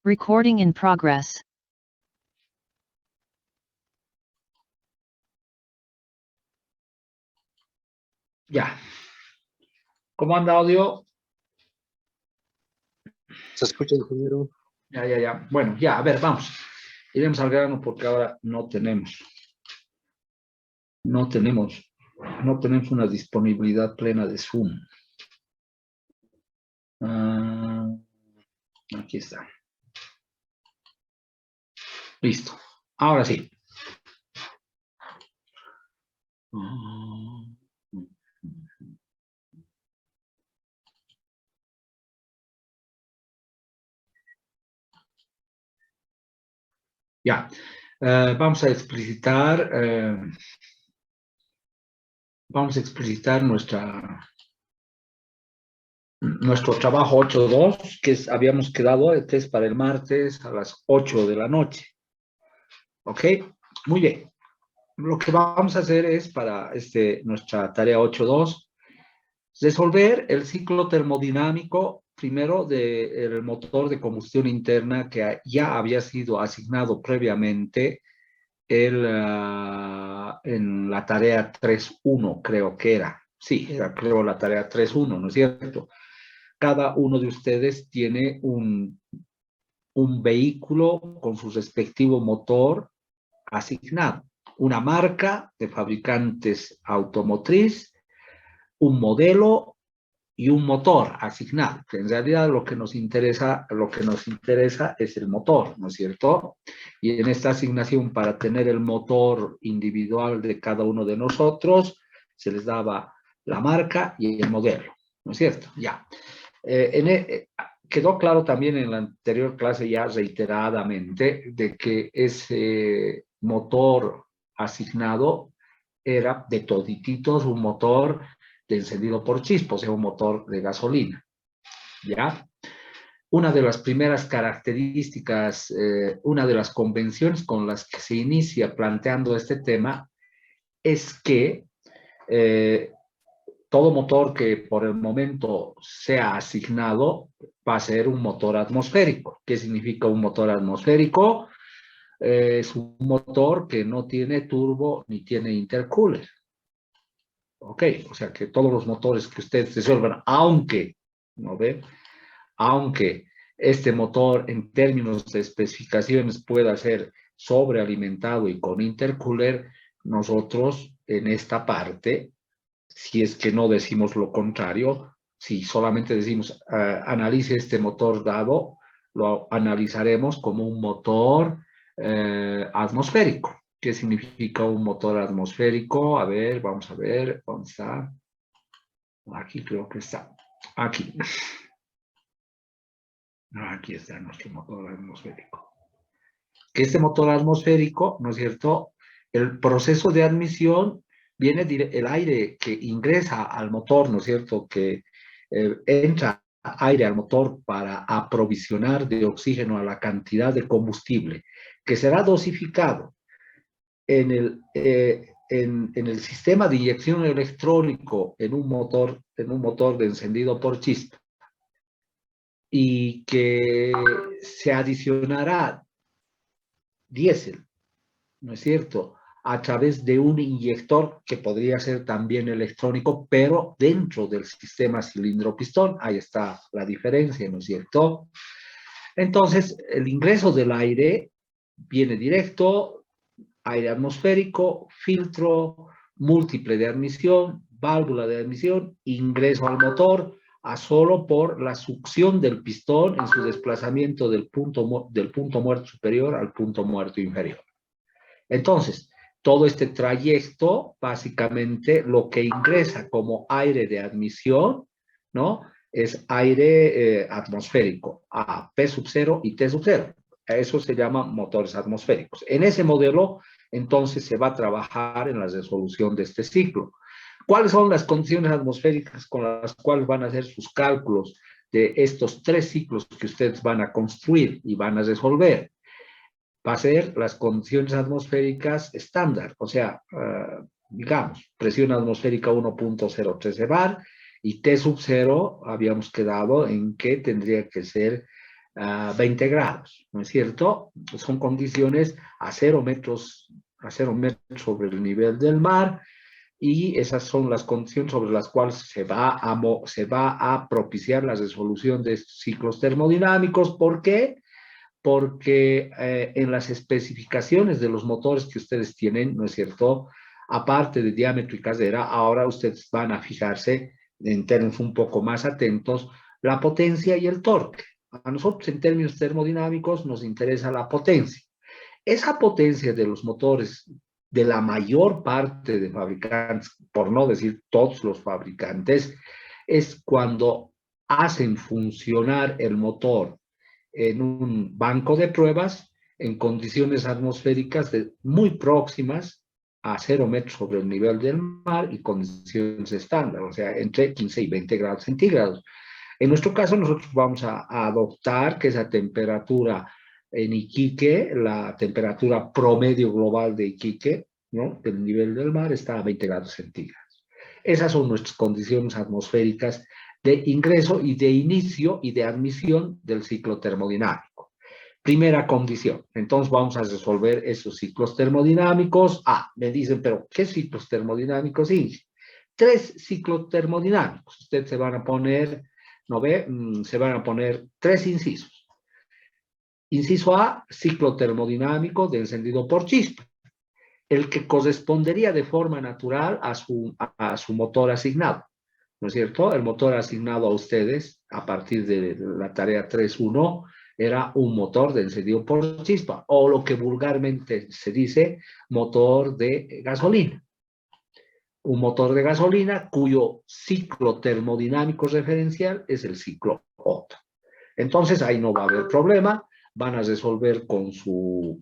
Recording in progress. Ya. ¿Cómo anda audio? ¿Se escucha, ingeniero? Ya. Bueno, ya, a ver, vamos. Iremos al grano porque ahora no tenemos una disponibilidad plena de Zoom. Aquí está. Listo. Ahora sí. Ya. Vamos a explicitar nuestro trabajo 8.2, que habíamos quedado, que es para el martes a las 8 de la noche. ¿Ok? Muy bien. Lo que vamos a hacer es para nuestra tarea 8.2, resolver el ciclo termodinámico primero del motor de combustión interna que ya había sido asignado previamente en la tarea 3.1, creo que era. Sí, era creo la tarea 3.1, ¿no es cierto? Cada uno de ustedes tiene un vehículo con su respectivo motor asignado. Una marca de fabricantes automotriz, un modelo y un motor asignado. Que en realidad lo que nos interesa es el motor, ¿no es cierto? Y en esta asignación, para tener el motor individual de cada uno de nosotros, se les daba la marca y el modelo, ¿no es cierto? Ya. Quedó claro también en la anterior clase ya reiteradamente de que ese motor asignado era de todititos un motor de encendido por chispa, o sea, un motor de gasolina, ¿ya? Una de las primeras características, una de las convenciones con las que se inicia planteando este tema es que todo motor que por el momento sea asignado va a ser un motor atmosférico. ¿Qué significa un motor atmosférico? Es un motor que no tiene turbo ni tiene intercooler. Ok, o sea que todos los motores que ustedes resuelvan, aunque, ¿no ve? Aunque este motor en términos de especificaciones pueda ser sobrealimentado y con intercooler, nosotros en esta parte, si es que no decimos lo contrario, si solamente decimos analice este motor dado, lo analizaremos como un motor atmosférico. ¿Qué significa un motor atmosférico? A ver, vamos a ver, ¿dónde está? Aquí creo que está. Aquí. Aquí está nuestro motor atmosférico. Este motor atmosférico, ¿no es cierto? El proceso de admisión viene el aire que ingresa al motor, ¿no es cierto? Que entra aire al motor para aprovisionar de oxígeno a la cantidad de combustible que será dosificado en el sistema de inyección electrónico en un motor de encendido por chispa, y que se adicionará diésel, ¿no es cierto?, a través de un inyector que podría ser también electrónico, pero dentro del sistema cilindro-pistón. Ahí está la diferencia, ¿no es cierto? Entonces, el ingreso del aire viene directo, aire atmosférico, filtro, múltiple de admisión, válvula de admisión, ingreso al motor, a solo por la succión del pistón en su desplazamiento del punto muerto superior al punto muerto inferior. Entonces, todo este trayecto, básicamente, lo que ingresa como aire de admisión, ¿no?, es aire atmosférico, a P sub 0 y T sub 0. Eso se llama motores atmosféricos. En ese modelo, entonces, se va a trabajar en la resolución de este ciclo. ¿Cuáles son las condiciones atmosféricas con las cuales van a hacer sus cálculos de estos 3 ciclos que ustedes van a construir y van a resolver? Va a ser las condiciones atmosféricas estándar, o sea, digamos, presión atmosférica 1.013 bar, Y T sub 0 habíamos quedado en que tendría que ser 20 grados, ¿no es cierto? Son condiciones a 0 metros sobre el nivel del mar, y esas son las condiciones sobre las cuales se va a propiciar la resolución de estos ciclos termodinámicos. ¿Por qué? Porque en las especificaciones de los motores que ustedes tienen, ¿no es cierto?, aparte de diámetro y casera, ahora ustedes van a fijarse en términos un poco más atentos, la potencia y el torque. A nosotros en términos termodinámicos nos interesa la potencia. Esa potencia de los motores de la mayor parte de fabricantes, por no decir todos los fabricantes, es cuando hacen funcionar el motor en un banco de pruebas en condiciones atmosféricas muy próximas a 0 metros sobre el nivel del mar y condiciones estándar, o sea, entre 15 y 20 grados centígrados. En nuestro caso, nosotros vamos a adoptar que esa temperatura en Iquique, la temperatura promedio global de Iquique, ¿no?, del nivel del mar, está a 20 grados centígrados. Esas son nuestras condiciones atmosféricas de ingreso y de inicio y de admisión del ciclo termodinámico. Primera condición. Entonces vamos a resolver esos ciclos termodinámicos. Me dicen, pero ¿qué ciclos termodinámicos? Sí, 3 ciclos termodinámicos. Ustedes se van a poner, ¿no ve? Se van a poner 3 incisos. Inciso A, ciclo termodinámico de encendido por chispa, el que correspondería de forma natural a su motor asignado, ¿no es cierto? El motor asignado a ustedes a partir de la tarea 3.1 era un motor de encendido por chispa, o lo que vulgarmente se dice motor de gasolina. Un motor de gasolina cuyo ciclo termodinámico referencial es el ciclo Otto. Entonces ahí no va a haber problema, van a resolver con su...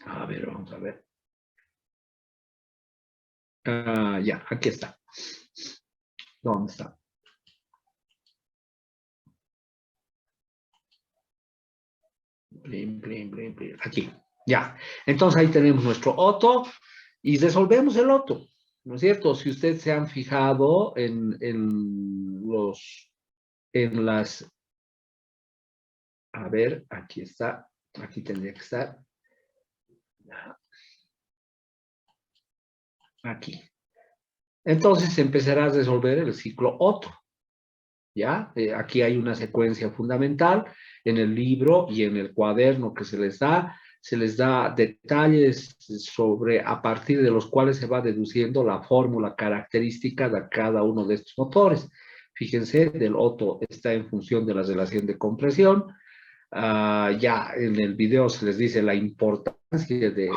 A ver, vamos a ver. Ya, aquí está. ¿Dónde está? Aquí, ya. Entonces ahí tenemos nuestro Otto y resolvemos el Otto, ¿no es cierto? Si ustedes se han fijado en las... A ver, aquí está, aquí tendría que estar. Aquí. Entonces se empezará a resolver el ciclo Otto. ¿Ya? Aquí hay una secuencia fundamental en el libro y en el cuaderno que se les da detalles sobre a partir de los cuales se va deduciendo la fórmula característica de cada uno de estos motores. Fíjense, del Otto está en función de la relación de compresión. Ya en el video se les dice la importancia de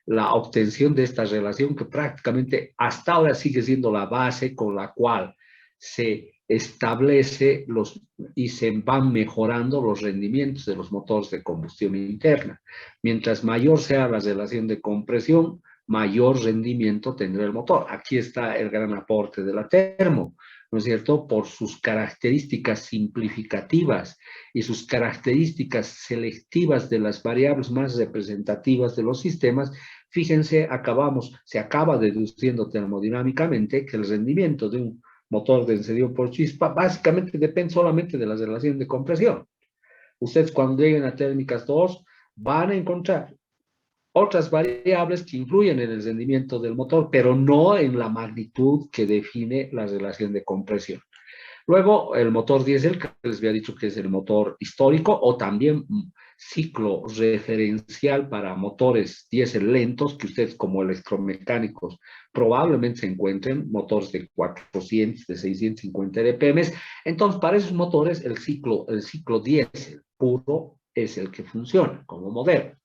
la obtención de esta relación, que prácticamente hasta ahora sigue siendo la base con la cual se establece y se van mejorando los rendimientos de los motores de combustión interna. Mientras mayor sea la relación de compresión, mayor rendimiento tendrá el motor. Aquí está el gran aporte de la termo, ¿no es cierto? Por sus características simplificativas y sus características selectivas de las variables más representativas de los sistemas. Fíjense, se acaba deduciendo termodinámicamente que el rendimiento de un motor de encendido por chispa básicamente depende solamente de la relación de compresión. Ustedes cuando lleguen a térmicas 2 van a encontrar otras variables que influyen en el rendimiento del motor, pero no en la magnitud que define la relación de compresión. Luego, el motor diésel, que les había dicho que es el motor histórico, o también ciclo referencial para motores diésel lentos, que ustedes como electromecánicos probablemente se encuentren, motores de 400, de 650 RPM. Entonces, para esos motores, el ciclo diésel puro es el que funciona como modelo.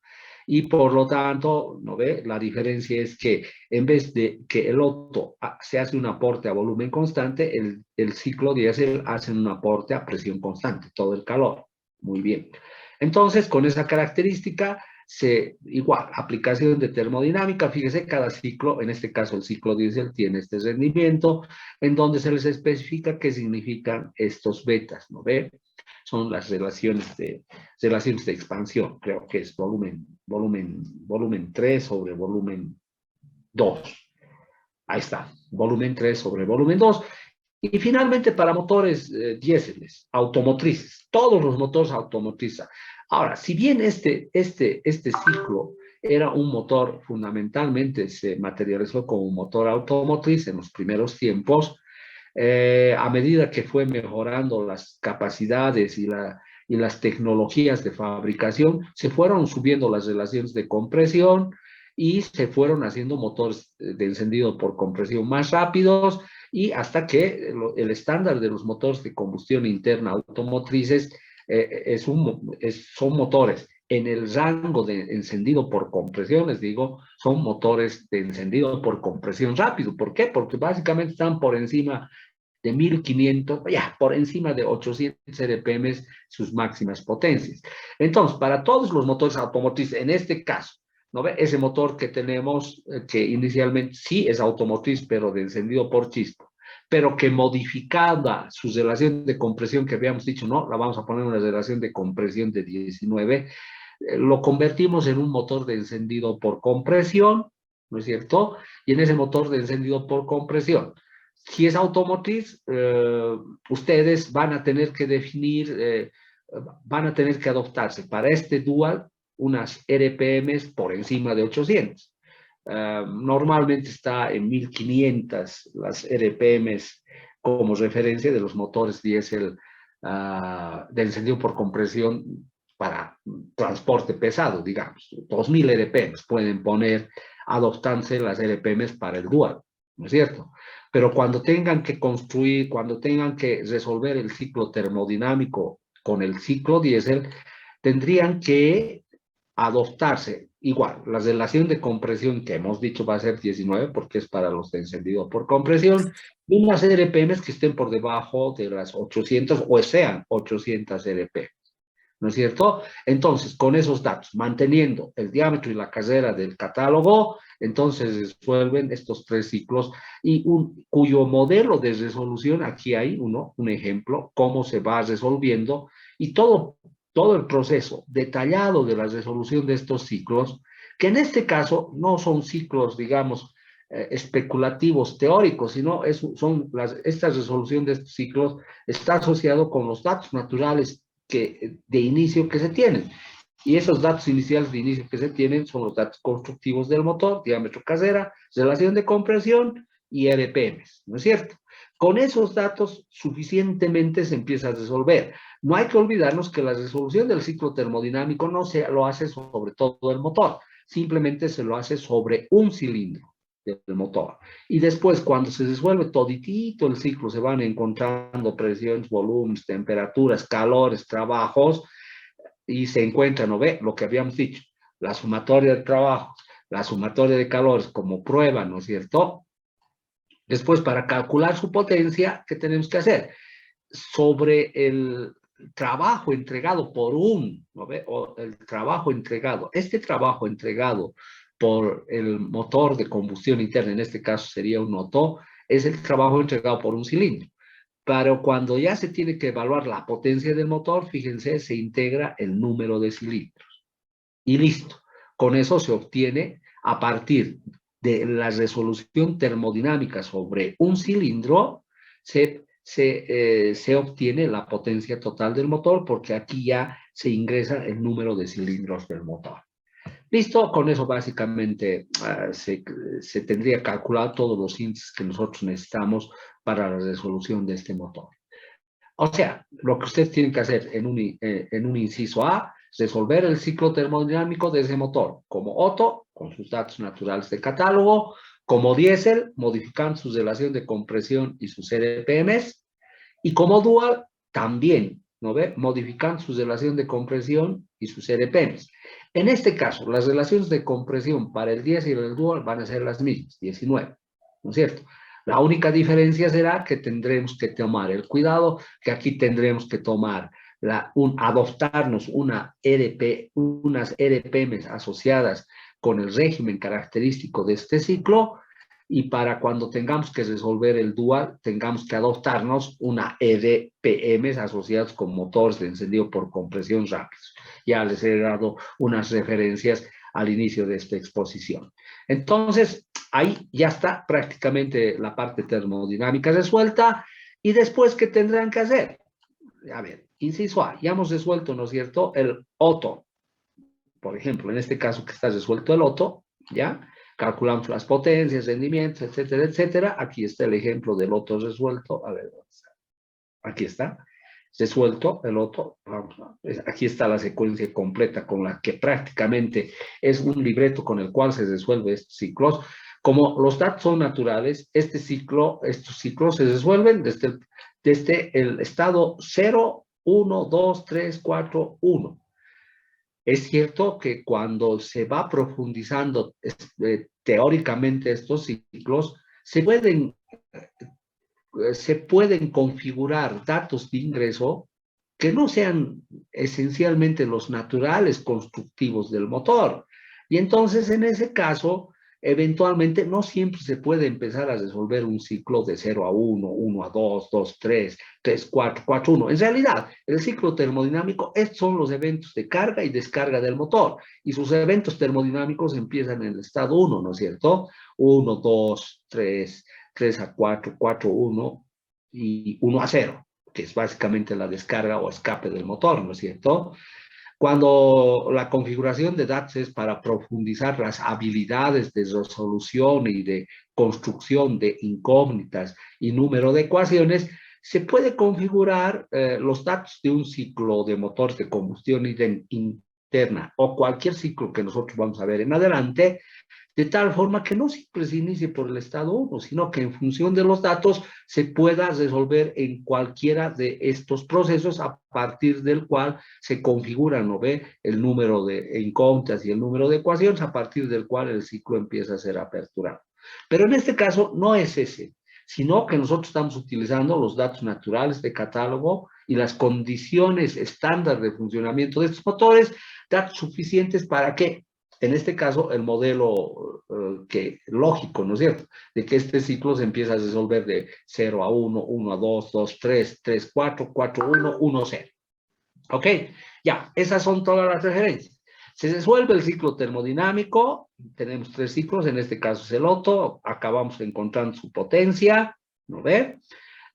Y por lo tanto, ¿no ve? La diferencia es que en vez de que el Otto se hace un aporte a volumen constante, el ciclo diésel hace un aporte a presión constante, todo el calor. Muy bien. Entonces, con esa característica, igual, aplicación de termodinámica, fíjese, cada ciclo, en este caso el ciclo diésel, tiene este rendimiento, en donde se les especifica qué significan estos betas, ¿no ve? Son las relaciones de expansión, creo que es volumen 3 sobre volumen 2. Ahí está, volumen 3 sobre volumen 2. Y finalmente para motores diéseles, automotrices, todos los motores automotrices. Ahora, si bien este ciclo era un motor, fundamentalmente se materializó como un motor automotriz en los primeros tiempos, a medida que fue mejorando las capacidades y las tecnologías de fabricación, se fueron subiendo las relaciones de compresión y se fueron haciendo motores de encendido por compresión más rápidos y hasta que el estándar de los motores de combustión interna automotrices son motores en el rango de encendido por compresión, les digo, son motores de encendido por compresión rápido. ¿Por qué? Porque básicamente están por encima de 1500, ya, por encima de 800 RPM sus máximas potencias. Entonces, para todos los motores automotrices, en este caso, ¿no ve? Ese motor que tenemos, que inicialmente sí es automotriz, pero de encendido por chispa, pero que modificada su relación de compresión que habíamos dicho, no, la vamos a poner en una relación de compresión de 19, lo convertimos en un motor de encendido por compresión, ¿no es cierto? Y en ese motor de encendido por compresión, si es automotriz, ustedes van a tener que definir, van a tener que adoptarse para este dual unas RPMs por encima de 800. Normalmente está en 1500 las RPMs como referencia de los motores diésel de encendido por compresión para transporte pesado, digamos. 2000 RPMs pueden poner, adoptándose las RPMs para el dual, ¿no es cierto? Pero cuando tengan que construir, cuando tengan que resolver el ciclo termodinámico con el ciclo diésel, tendrían que adoptarse igual, la relación de compresión que hemos dicho va a ser 19 porque es para los de encendido por compresión, y unas RPMs que estén por debajo de las 800 o sean 800 RPM. ¿No es cierto? Entonces, con esos datos, manteniendo el diámetro y la carrera del catálogo, entonces resuelven estos tres ciclos y cuyo modelo de resolución, aquí hay un ejemplo, cómo se va resolviendo y todo el proceso detallado de la resolución de estos ciclos, que en este caso no son ciclos, digamos, especulativos teóricos, sino esta resolución de estos ciclos está asociado con los datos naturales de inicio que se tienen. Y esos datos iniciales de inicio que se tienen son los datos constructivos del motor, diámetro carrera, relación de compresión y RPMs, ¿no es cierto? Con esos datos suficientemente se empieza a resolver. No hay que olvidarnos que la resolución del ciclo termodinámico no se lo hace sobre todo el motor, simplemente se lo hace sobre un cilindro del motor. Y después, cuando se resuelve toditito el ciclo, se van encontrando presiones, volúmenes, temperaturas, calores, trabajos, y se encuentra, ¿no ve? Lo que habíamos dicho, la sumatoria de trabajos, la sumatoria de calores como prueba, ¿no es cierto? Después, para calcular su potencia, ¿qué tenemos que hacer? Sobre el trabajo entregado por ¿no ve? O el trabajo entregado, este trabajo entregado por el motor de combustión interna, en este caso sería un Otto, es el trabajo entregado por un cilindro. Pero cuando ya se tiene que evaluar la potencia del motor, fíjense, se integra el número de cilindros. Y listo. Con eso se obtiene, a partir de la resolución termodinámica sobre un cilindro, se obtiene la potencia total del motor, porque aquí ya se ingresa el número de cilindros del motor. Listo, con eso básicamente se tendría calculado todos los índices que nosotros necesitamos para la resolución de este motor. O sea, lo que ustedes tienen que hacer en un inciso A, resolver el ciclo termodinámico de ese motor, como Otto, con sus datos naturales de catálogo, como diésel, modificando su relación de compresión y sus RPMs, y como dual, también, ¿no ve? Modificando su relación de compresión y sus RPMs. En este caso, las relaciones de compresión para el diésel y el dual van a ser las mismas, 19, ¿no es cierto? La única diferencia será que tendremos que tomar el cuidado, que aquí tendremos que tomar, adoptarnos unas RPMs asociadas con el régimen característico de este ciclo, y para cuando tengamos que resolver el dual, tengamos que adoptarnos una RPMs asociados con motores de encendido por compresión rápidos. Ya les he dado unas referencias al inicio de esta exposición. Entonces, ahí ya está prácticamente la parte termodinámica resuelta Y después, ¿qué tendrán que hacer? A ver, inciso A, ya hemos resuelto, ¿no es cierto?, el OTO. Por ejemplo, en este caso que está resuelto el OTO, ¿ya? Calculamos las potencias, rendimientos, etcétera, etcétera. Aquí está el ejemplo del OTO resuelto. A ver, aquí está. Resuelto el OTO. Vamos, aquí está la secuencia completa con la que prácticamente es un libreto con el cual se resuelve estos ciclos. Como los datos son naturales, estos ciclos se resuelven desde el estado 0, 1, 2, 3, 4, 1. Es cierto que cuando se va profundizando teóricamente estos ciclos, se pueden configurar datos de ingreso que no sean esencialmente los naturales constructivos del motor. Y entonces, en ese caso, eventualmente no siempre se puede empezar a resolver un ciclo de 0 a 1, 1 a 2, 2, 3, 3, 4, 4, 1. En realidad, el ciclo termodinámico, estos son los eventos de carga y descarga del motor. Y sus eventos termodinámicos empiezan en el estado 1, ¿no es cierto? 1, 2, 3, 3 a 4, 4, 1 y 1 a 0, que es básicamente la descarga o escape del motor, ¿no es cierto? Cuando la configuración de datos es para profundizar las habilidades de resolución y de construcción de incógnitas y número de ecuaciones, se puede configurar los datos de un ciclo de motores de combustión interna o cualquier ciclo que nosotros vamos a ver en adelante, de tal forma que no siempre se inicie por el estado 1, sino que en función de los datos se pueda resolver en cualquiera de estos procesos a partir del cual se configura, ¿no ve?, el número de incógnitas y el número de ecuaciones, a partir del cual el ciclo empieza a ser aperturado. Pero en este caso no es ese, sino que nosotros estamos utilizando los datos naturales de catálogo y las condiciones estándar de funcionamiento de estos motores, datos suficientes para que, en este caso, el modelo lógico, ¿no es cierto?, de que este ciclo se empieza a resolver de 0 a 1, 1 a 2, 2, 3, 3, 4, 4, 1, 1, 0. ¿Ok? Ya, esas son todas las referencias. Se resuelve el ciclo termodinámico, tenemos 3 ciclos, en este caso es el OTO, acabamos encontrando su potencia, ¿no ve?,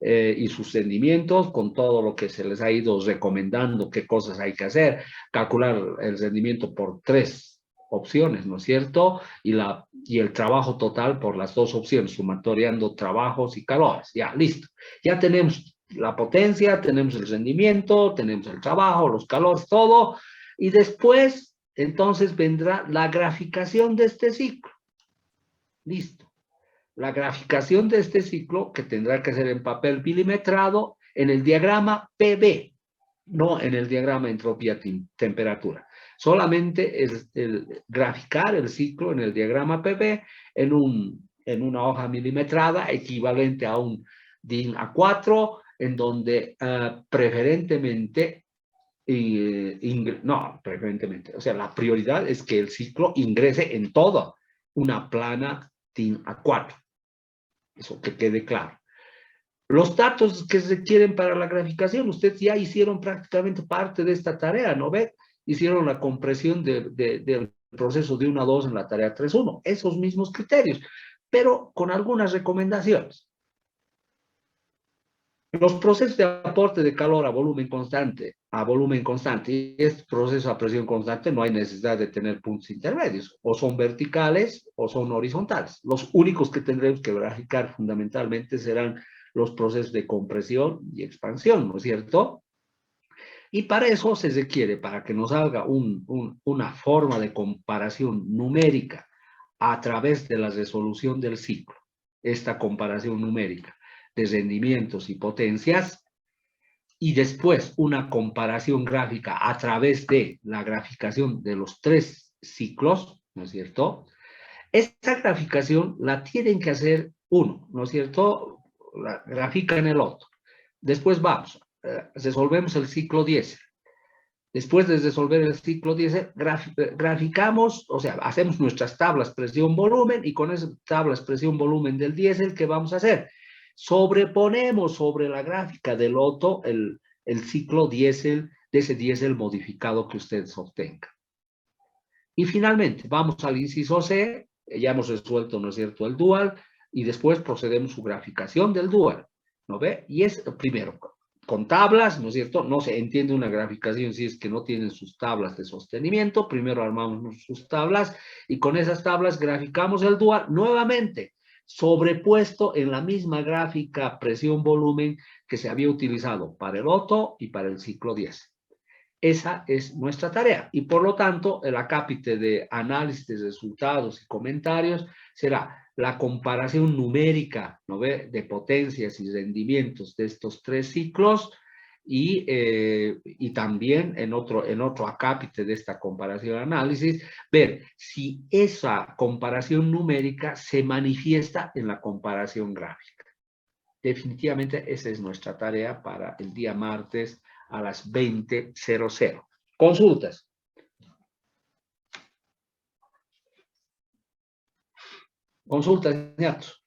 y sus rendimientos, con todo lo que se les ha ido recomendando, qué cosas hay que hacer, calcular el rendimiento por 3 opciones, ¿no es cierto? Y el trabajo total por las 2 opciones, sumatoriando trabajos y calores. Ya, listo. Ya tenemos la potencia, tenemos el rendimiento, tenemos el trabajo, los calores, todo. Y después, entonces, vendrá la graficación de este ciclo. Listo. La graficación de este ciclo, que tendrá que ser en papel milimetrado, en el diagrama PV, no en el diagrama entropía-temperatura. Solamente es el graficar el ciclo en el diagrama PV en una hoja milimetrada equivalente a un DIN A4, en donde preferentemente, o sea, la prioridad es que el ciclo ingrese en toda una plana DIN A4. Eso que quede claro. Los datos que se requieren para la graficación, ustedes ya hicieron prácticamente parte de esta tarea, ¿no ve? Hicieron la compresión del proceso de 1 a 2 en la tarea 3.1, esos mismos criterios, pero con algunas recomendaciones. Los procesos de aporte de calor a volumen constante, y este proceso a presión constante, no hay necesidad de tener puntos intermedios, o son verticales o son horizontales. Los únicos que tendremos que graficar fundamentalmente serán los procesos de compresión y expansión, ¿no es cierto? Y para eso se requiere, para que nos salga una forma de comparación numérica a través de la resolución del ciclo, esta comparación numérica de rendimientos y potencias, y después una comparación gráfica a través de la graficación de los 3 ciclos, ¿no es cierto? Esta graficación la tienen que hacer uno, ¿no es cierto? La grafican el otro. Después vamos, resolvemos el ciclo diésel. Después de resolver el ciclo diésel, graficamos, o sea, hacemos nuestras tablas presión-volumen, y con esas tablas presión-volumen del diésel, ¿qué vamos a hacer? Sobreponemos sobre la gráfica del OTO el ciclo diésel, de ese diésel modificado que ustedes obtengan. Y finalmente, vamos al inciso C, ya hemos resuelto, ¿no es cierto?, el dual, y después procedemos a su graficación del dual. ¿no ve? Y es primero, con tablas, ¿no es cierto? No se entiende una graficación si es que no tienen sus tablas de sostenimiento. Primero armamos sus tablas y con esas tablas graficamos el dual nuevamente, sobrepuesto en la misma gráfica presión-volumen que se había utilizado para el Otto y para el ciclo 10. Esa es nuestra tarea y por lo tanto el acápite de análisis de resultados y comentarios será la comparación numérica, ¿no ve?, de potencias y rendimientos de estos tres ciclos y también en otro acápite de esta comparación análisis, ver si esa comparación numérica se manifiesta en la comparación gráfica. Definitivamente esa es nuestra tarea para el día martes a las 20:00. Consultas. Consultas, ñatos.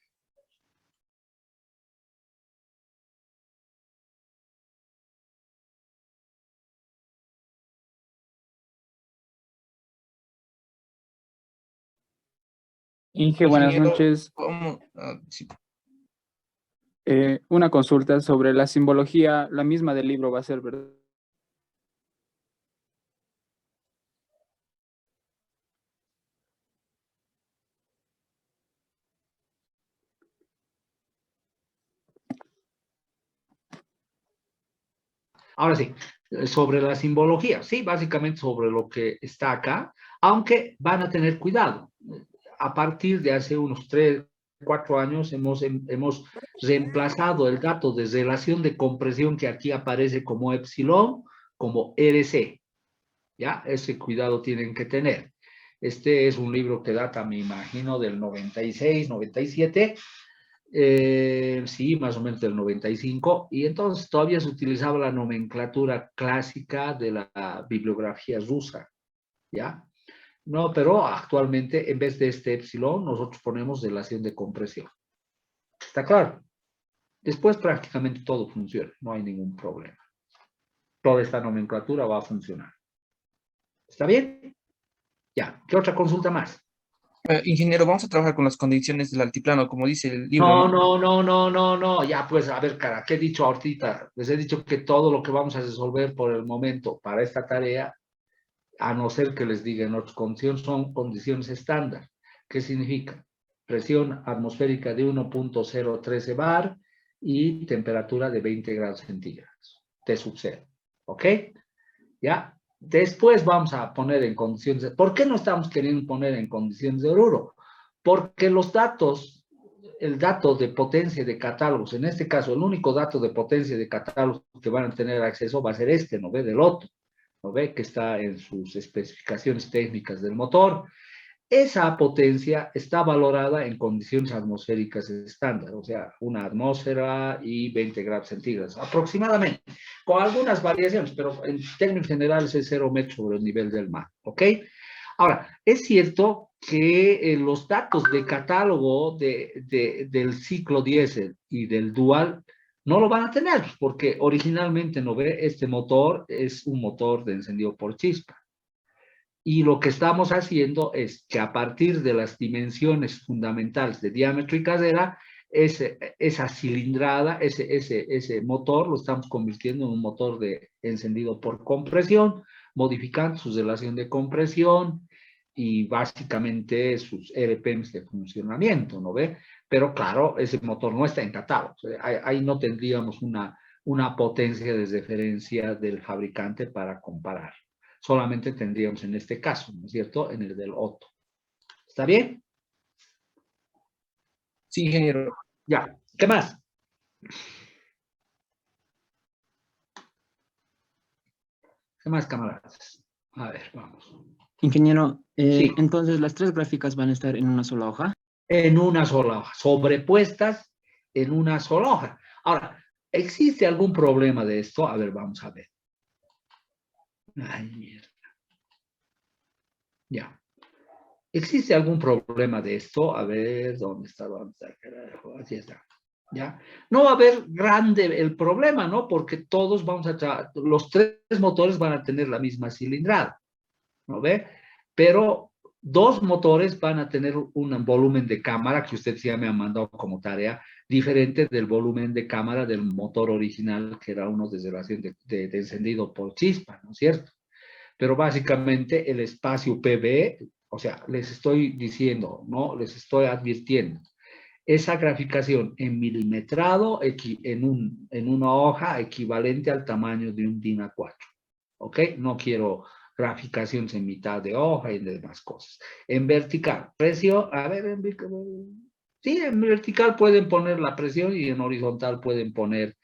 Inge, buenas Ingeniero, noches. ¿cómo? Sí. Una consulta sobre la simbología, la misma del libro va a ser, ¿verdad? Ahora sí, sobre la simbología, sí, básicamente sobre lo que está acá, aunque van a tener cuidado. A partir de hace unos 3, 4 años hemos reemplazado el dato de relación de compresión que aquí aparece como epsilon, como RC. ¿Ya? Ese cuidado tienen que tener. Este es un libro que data, me imagino, del 96, 97, sí, más o menos del 95, y entonces todavía se utilizaba la nomenclatura clásica de la bibliografía rusa, ¿ya? No, pero actualmente en vez de este epsilon, nosotros ponemos relación de compresión. ¿Está claro? Después prácticamente todo funciona, no hay ningún problema. Toda esta nomenclatura va a funcionar. ¿Está bien? Ya, ¿qué otra consulta más? Ingeniero, vamos a trabajar con las condiciones del altiplano, como dice el libro, No. Ya, pues, a ver, cara, ¿qué he dicho ahorita? Les he dicho que todo lo que vamos a resolver por el momento para esta tarea, a no ser que les diga en otras condiciones, son condiciones estándar. ¿Qué significa? Presión atmosférica de 1.013 bar y temperatura de 20 grados centígrados, T sub 0. ¿Ok? ¿Ya? Después vamos a poner en condiciones de... ¿Por qué no estamos queriendo poner en condiciones de Oruro? Porque los datos, el dato de potencia de catálogos, en este caso, el único dato de potencia de catálogos que van a tener acceso va a ser este, ¿no ve? Del Otto, ¿no ve? Que está en sus especificaciones técnicas del motor. Esa potencia está valorada en condiciones atmosféricas estándar, o sea, una atmósfera y 20 grados centígrados, aproximadamente, con algunas variaciones, pero en términos generales es 0 metros sobre el nivel del mar, ¿ok? Ahora, es cierto que los datos de catálogo del ciclo diésel y del dual no lo van a tener, porque originalmente, ¿no ve? Este motor es un motor de encendido por chispa. Y lo que estamos haciendo es que a partir de las dimensiones fundamentales de diámetro y cadera, esa cilindrada, ese motor, lo estamos convirtiendo en un motor de encendido por compresión, modificando su relación de compresión y básicamente sus RPMs de funcionamiento, ¿no ve? Pero claro, ese motor no está en catálogo. Ahí no tendríamos una potencia de referencia del fabricante para comparar. Solamente tendríamos en este caso, ¿no es cierto?, en el del Otto. ¿Está bien? Sí, ingeniero. Ya, ¿qué más? ¿Qué más, camaradas? A ver, vamos. Ingeniero, Sí. entonces las tres gráficas van a estar en una sola hoja. En una sola hoja, sobrepuestas en una sola hoja. Ahora, ¿existe algún problema de esto? A ver, vamos a ver. Ay, mierda. Ya. ¿Existe algún problema de esto? A ver, ¿dónde está? Carajo, así está. ¿Ya? No va a haber grande el problema, ¿no? Porque todos vamos a... Los tres motores van a tener la misma cilindrada, ¿no ve? Pero Dos motores van a tener un volumen de cámara que usted ya me ha mandado como tarea, diferente del volumen de cámara del motor original, que era uno de relación de encendido por chispa, ¿no es cierto? Pero básicamente el espacio PV, o sea, les estoy diciendo, ¿no? Les estoy advirtiendo. Esa graficación en milimetrado en una hoja equivalente al tamaño de un DIN A4. ¿Ok? No quiero graficaciones en mitad de hoja y demás cosas. En vertical, presión, a ver, sí, en vertical pueden poner la presión y en horizontal pueden poner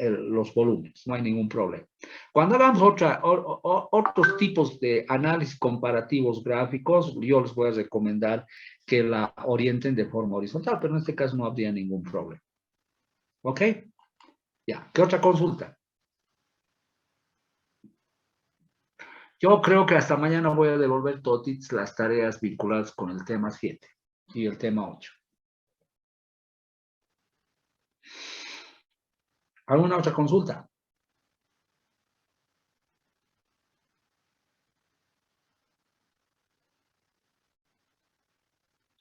los volúmenes, no hay ningún problema. Cuando hagamos otros tipos de análisis comparativos gráficos, yo les voy a recomendar que la orienten de forma horizontal, pero en este caso no habría ningún problema. ¿Ok? Ya, ¿qué otra consulta? Yo creo que hasta mañana voy a devolver todas las tareas vinculadas con el tema 7 y el tema 8. ¿Alguna otra consulta?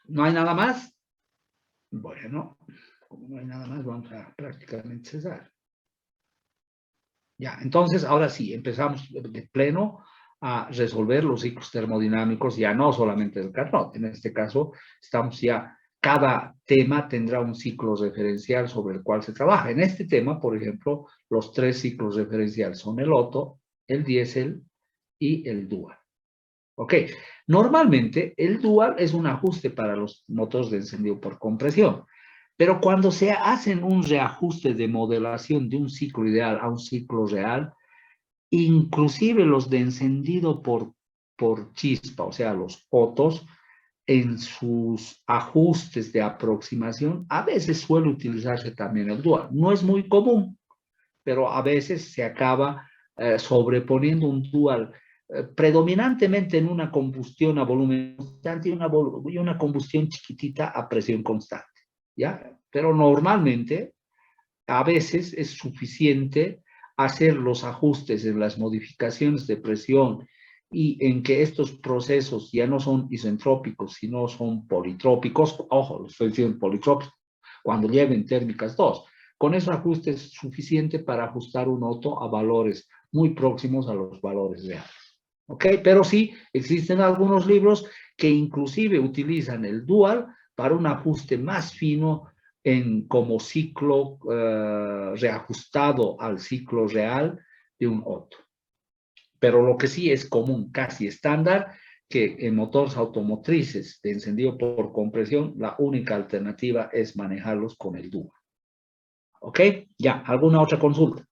¿No hay nada más? Bueno, como no hay nada más, vamos a prácticamente cesar. Ya, entonces, ahora sí, empezamos de pleno a resolver los ciclos termodinámicos, ya no solamente del Carnot. En este caso, cada tema tendrá un ciclo referencial sobre el cual se trabaja. En este tema, por ejemplo, los 3 ciclos referenciales son el Otto, el diésel y el dual. ¿Ok? Normalmente, el dual es un ajuste para los motores de encendido por compresión. Pero cuando se hacen un reajuste de modelación de un ciclo ideal a un ciclo real, inclusive los de encendido por chispa, o sea, los Ottos, en sus ajustes de aproximación, a veces suele utilizarse también el dual. No es muy común, pero a veces se acaba sobreponiendo un dual predominantemente en una combustión a volumen constante y una combustión chiquitita a presión constante. ¿Ya? Pero normalmente, a veces es suficiente hacer los ajustes en las modificaciones de presión y en que estos procesos ya no son isentrópicos, sino son politrópicos. Ojo, estoy diciendo politrópicos, cuando lleven térmicas 2. Con esos ajustes es suficiente para ajustar un Otto a valores muy próximos a los valores reales. ¿Ok? Pero sí, existen algunos libros que inclusive utilizan el dual para un ajuste más fino como ciclo reajustado al ciclo real de un Otto. Pero lo que sí es común, casi estándar, que en motores automotrices de encendido por compresión, la única alternativa es manejarlos con el dual. ¿Ok? Ya, ¿alguna otra consulta?